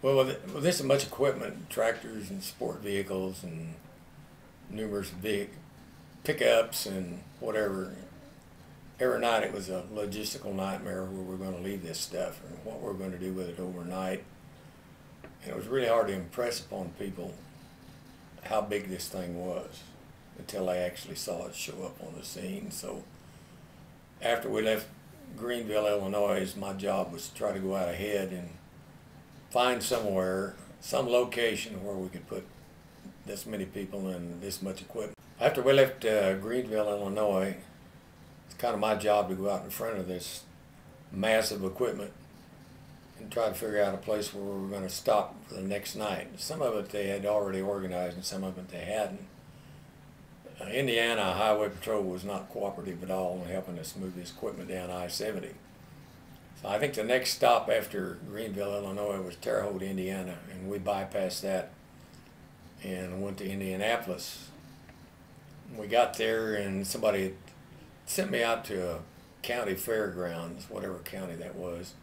Well, with this much equipment, tractors and sport vehicles and numerous big pickups and whatever, every night it was a logistical nightmare where we're going to leave this stuff and what we're going to do with it overnight. And it was really hard to impress upon people how big this thing was until they actually saw it show up on the scene. So after we left Greenville, Illinois, my job was to try to go out ahead and find somewhere, some location where we could put this many people and this much equipment. After we left Greenville, Illinois, it's kind of my job to go out in front of this massive equipment and try to figure out a place where we were going to stop for the next night. Some of it they had already organized and some of it they hadn't. Indiana Highway Patrol was not cooperative at all in helping us move this equipment down I-70. So I think the next stop after Greenville, Illinois was Terre Haute, Indiana, and we bypassed that and went to Indianapolis. We got there and somebody had sent me out to a county fairgrounds, whatever county that was.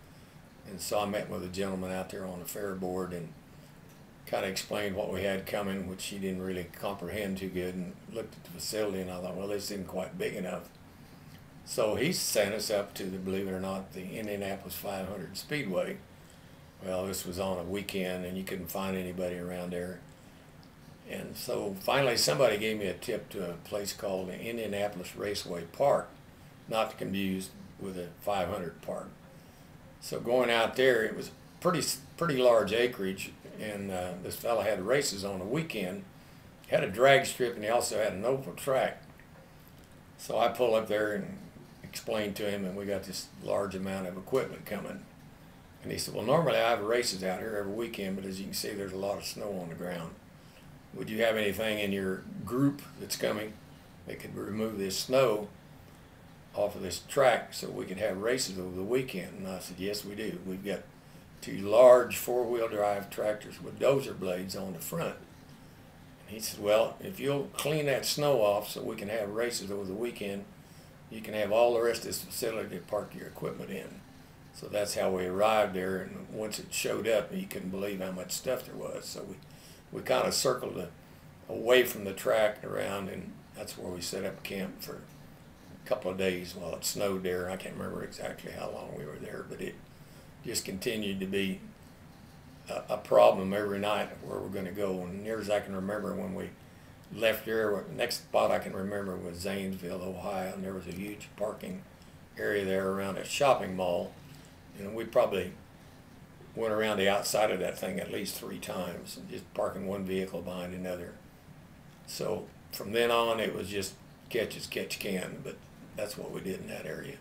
And so I met with a gentleman out there on the fair board and kind of explained what we had coming, which he didn't really comprehend too good, and looked at the facility and I thought, well, this isn't quite big enough. So he sent us up to the, believe it or not, the Indianapolis 500 Speedway. Well, this was on a weekend and you couldn't find anybody around there. And so finally somebody gave me a tip to a place called the Indianapolis Raceway Park, not to confuse with a 500 park. So going out there, it was pretty large acreage, and this fellow had races on the weekend, had a drag strip, and he also had an oval track. So I pulled up there and explained to him, and we got this large amount of equipment coming. And he said, well, normally I have races out here every weekend, but as you can see, there's a lot of snow on the ground. Would you have anything in your group that's coming that could remove this snow off of this track so we could have races over the weekend? And I said, yes, we do. We've got two large four-wheel drive tractors with dozer blades on the front. And he said, well, if you'll clean that snow off so we can have races over the weekend, you can have all the rest of this facility to park your equipment in. So that's how we arrived there, and once it showed up, you couldn't believe how much stuff there was. So we kind of circled away from the track and around, and that's where we set up camp for a couple of days while it snowed there. I can't remember exactly how long we were there, but it just continued to be a problem every night where we're going to go. And near as I can remember, when we left there, the next spot I can remember was Zanesville, Ohio, and there was a huge parking area there around a shopping mall. And we probably went around the outside of that thing at least 3 times, and just parking one vehicle behind another. So from then on, it was just catch as catch can, but that's what we did in that area.